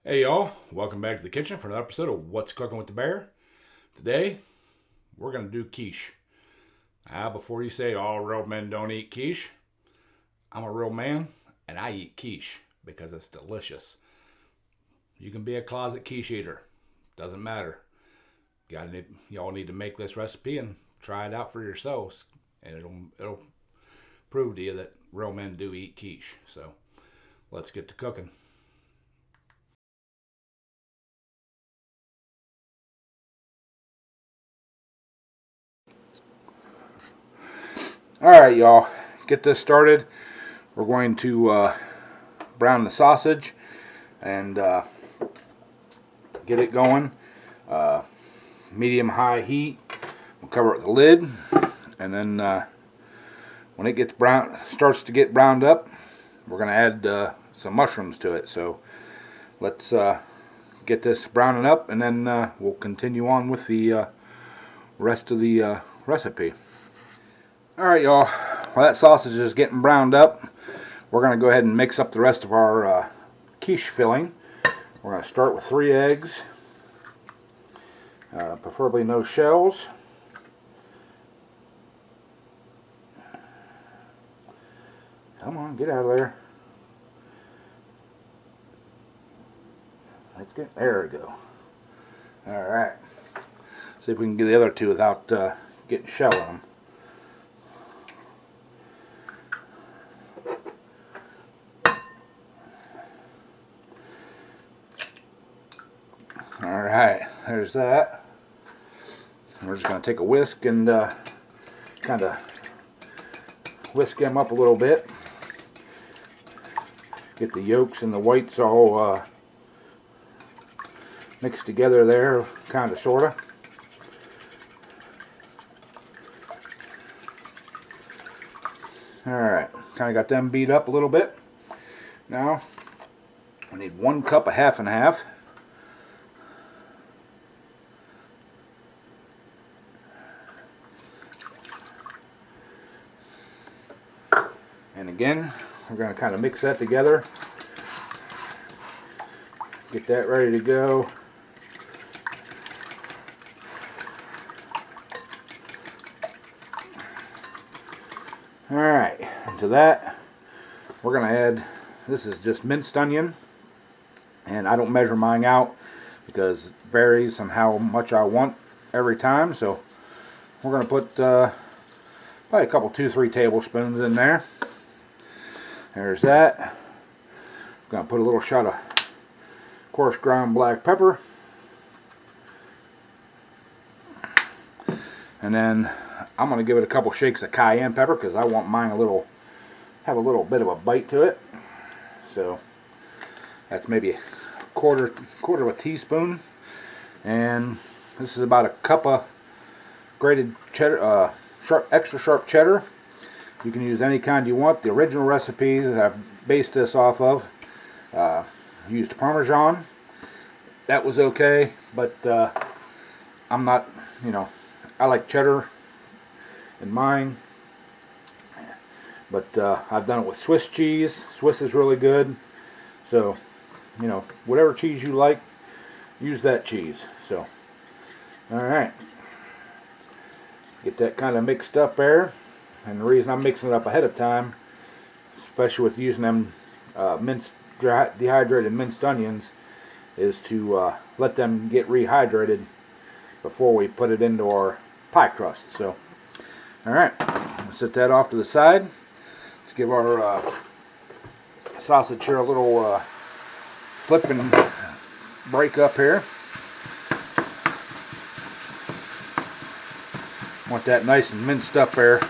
Hey y'all, welcome back to the kitchen for another episode of What's Cooking with the Bear. Today, we're going to do quiche. Before you say all real men don't eat quiche, I'm a real man and I eat quiche because it's delicious. You can be a closet quiche eater, doesn't matter. Y'all need to make this recipe and try it out for yourselves, and it'll prove to you that real men do eat quiche. So, let's get to cooking. Alright, y'all, get this started. We're going to brown the sausage and get it going. Medium-high heat. We'll cover it with the lid, and then when it starts to get browned up, we're going to add some mushrooms to it. So let's get this browning up, and then we'll continue on with the rest of the recipe. Alright, y'all, while that sausage is getting browned up, we're going to go ahead and mix up the rest of our quiche filling. We're going to start with 3 eggs, preferably no shells. Come on, get out of there. There we go. Alright, see if we can get the other 2 without getting shell on them. Alright, there's that. We're just going to take a whisk and kind of whisk them up a little bit. Get the yolks and the whites all mixed together there, kind of, sort of. Alright, kind of got them beat up a little bit. Now, I need 1 cup of half and half. And again, we're going to kind of mix that together. Get that ready to go. Alright, and to that, we're going to add, this is just minced onion. And I don't measure mine out because it varies on how much I want every time. So we're going to put probably a couple, 2-3 tablespoons in there. There's that. I'm going to put a little shot of coarse ground black pepper. And then I'm going to give it a couple shakes of cayenne pepper because I want mine have a little bit of a bite to it. So that's maybe a quarter of a teaspoon. And this is about a cup of grated cheddar, extra sharp cheddar. You can use any kind you want. The original recipe that I've based this off of used Parmesan. That was okay, but I'm not, I like cheddar in mine. But I've done it with Swiss cheese. Swiss is really good. So, whatever cheese you like, use that cheese. So, alright. Get that kind of mixed up there. And the reason I'm mixing it up ahead of time, especially with using them dehydrated minced onions, is to let them get rehydrated before we put it into our pie crust. So, alright, let's set that off to the side. Let's give our sausage here a little flip and break up here. Want that nice and minced up there.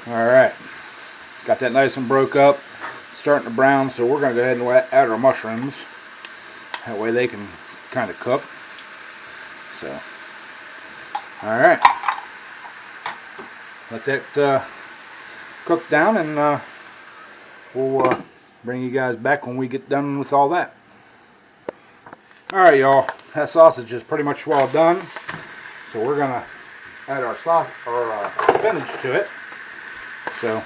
Alright, got that nice and broke up. Let's starting to brown, so we're going to go ahead and add our mushrooms. That way they can kind of cook. So, alright. Let that cook down, and we'll bring you guys back when we get done with all that. Alright, y'all. That sausage is pretty much well done. So we're going to add our spinach to it. So,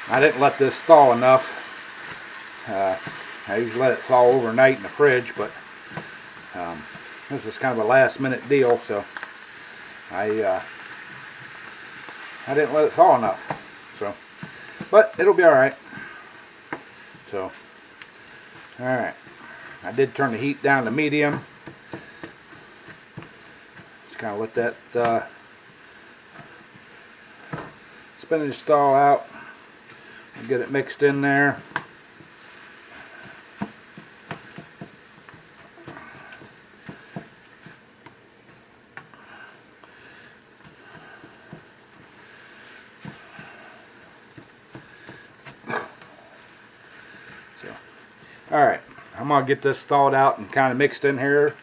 I didn't let this thaw enough. I usually let it thaw overnight in the fridge, but this was kind of a last minute deal, so I didn't let it thaw enough. So, but it'll be alright. So, alright. I did turn the heat down to medium. Just kind of let that spinach thaw out. Get it mixed in there. Alright, I'm going to get this thawed out and kind of mixed in here,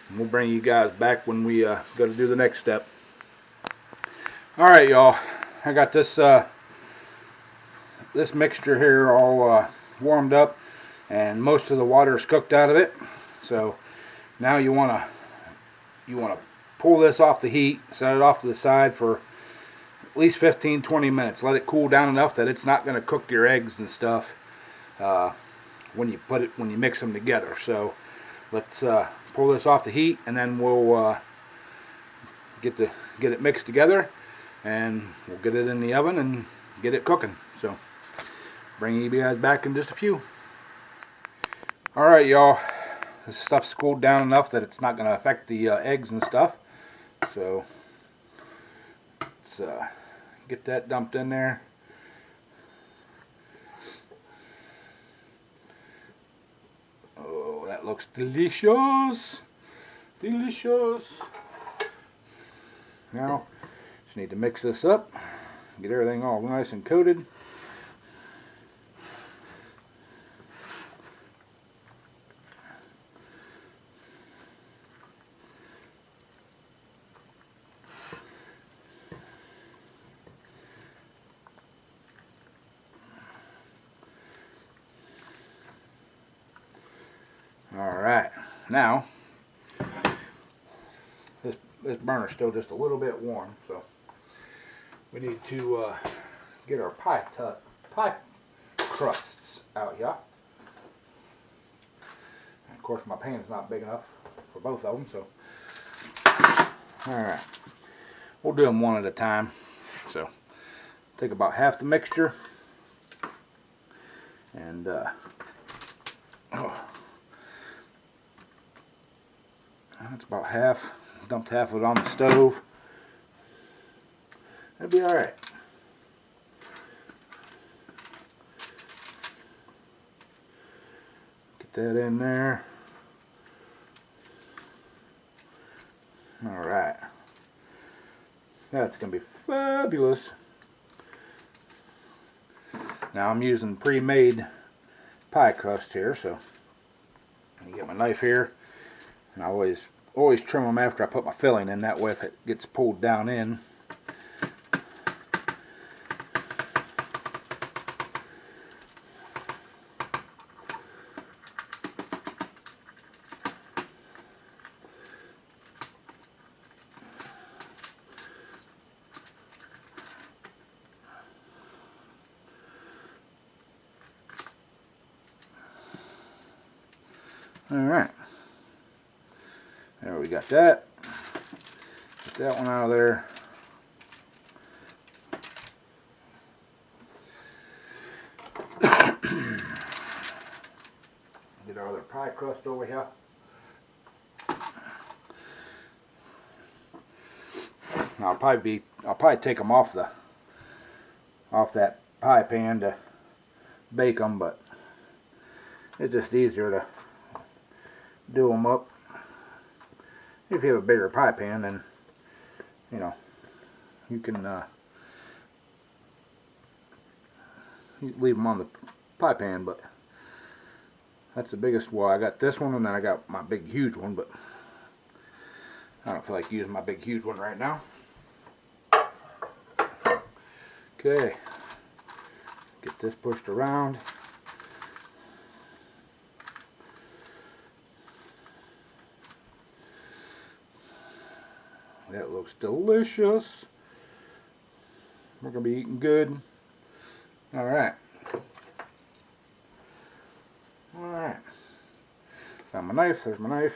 and we'll bring you guys back when we go to do the next step. Alright, y'all, I got this this mixture here all warmed up, and most of the water is cooked out of it. So now you want to pull this off the heat, set it off to the side for at least 15-20 minutes. Let it cool down enough that it's not going to cook your eggs and stuff when you mix them together. So let's pull this off the heat, and then we'll get it mixed together, and we'll get it in the oven and get it cooking. So bring you guys back in just a few. Alright, y'all, this stuff's cooled down enough that it's not going to affect the eggs and stuff. So let's get that dumped in there. Oh, that looks delicious. Delicious. Now, just need to mix this up, get everything all nice and coated. Alright, now this burner's still just a little bit warm, so we need to get our pie crusts out here. And of course my pan's not big enough for both of them, so alright, we'll do them one at a time. So take about half the mixture, and that's about half. Dumped half of it on the stove. That'll be alright. Get that in there. Alright. That's going to be fabulous. Now I'm using pre-made pie crust here, so I get my knife here, and I always trim them after I put my filling in. That way if it gets pulled down in, alright. There, we got that. Get that one out of there. Get our other pie crust over here. Now I'll probably take them off that pie pan to bake them, but it's just easier to do them up. If you have a bigger pie pan, then, you know, you can leave them on the pie pan, but that's the biggest. Well, I got this one, and then I got my big huge one, but I don't feel like using my big huge one right now. Okay, get this pushed around. That looks delicious. We're gonna be eating good. All right. All right. Found my knife. There's my knife.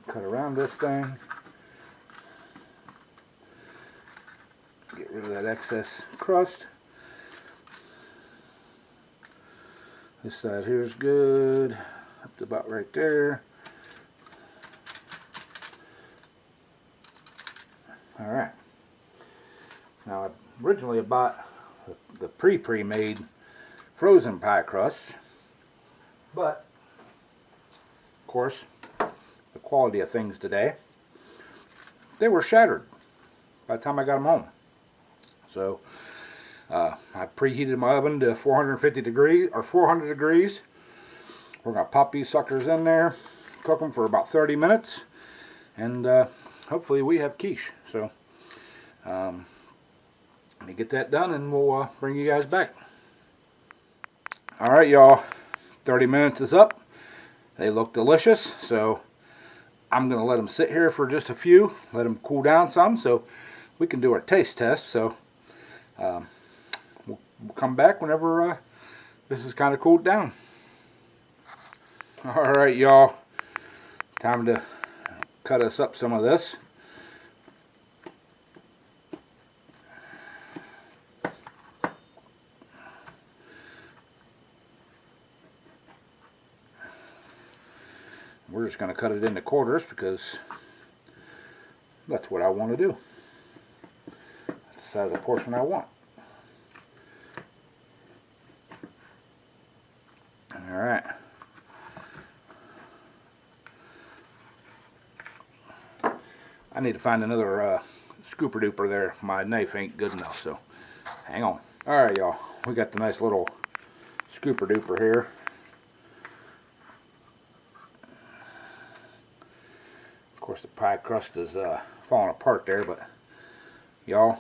Cut around this thing. Get rid of that excess crust. This side here is good. Up to about right there. Alright. Now, originally I bought the pre-made frozen pie crust, but of course, the quality of things today, they were shattered by the time I got them home. So I preheated my oven to 450 degrees or 400 degrees. We're going to pop these suckers in there, cook them for about 30 minutes, and hopefully we have quiche. So let me get that done and we'll bring you guys back. Alright y'all, 30 minutes is up. They look delicious, so I'm going to let them sit here for just a few, let them cool down some so we can do our taste test. So we'll come back whenever this is kind of cooled down. Alright y'all, time to cut us up some of this. We're just going to cut it into quarters because that's what I want to do. That's the size of portion I want. Alright. I need to find another scooper duper there. My knife ain't good enough, so hang on. Alright y'all, we got the nice little scooper duper here. Of course the pie crust is falling apart there, but y'all,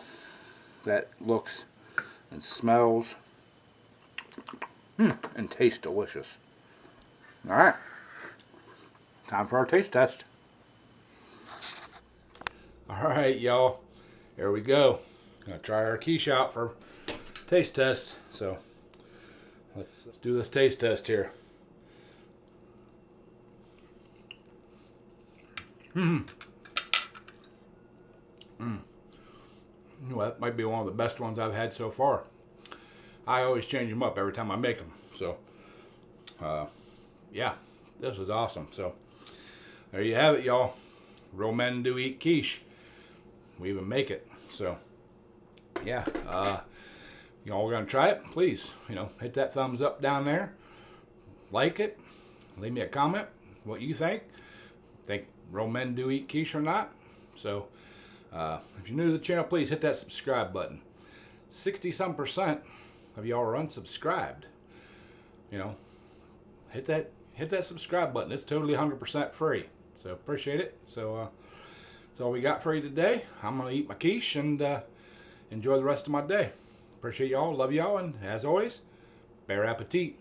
that looks and smells and tastes delicious. Alright, time for our taste test. Alright y'all, here we go. Gonna try our quiche out for taste test. So let's do this taste test here. Well, that might be one of the best ones I've had so far. I always change them up every time I make them. So, yeah, this is awesome. So, there you have it, y'all. Real men do eat quiche. We even make it. So, yeah, y'all gonna try it? Please, hit that thumbs up down there. Like it. Leave me a comment what you think. Think real men do eat quiche or not? So, if you're new to the channel, please hit that subscribe button. 60-some% of y'all are unsubscribed. Hit that subscribe button. It's totally 100% free. So appreciate it. So that's all we got for you today. I'm gonna eat my quiche and enjoy the rest of my day. Appreciate y'all. Love y'all, and as always, bon appetit.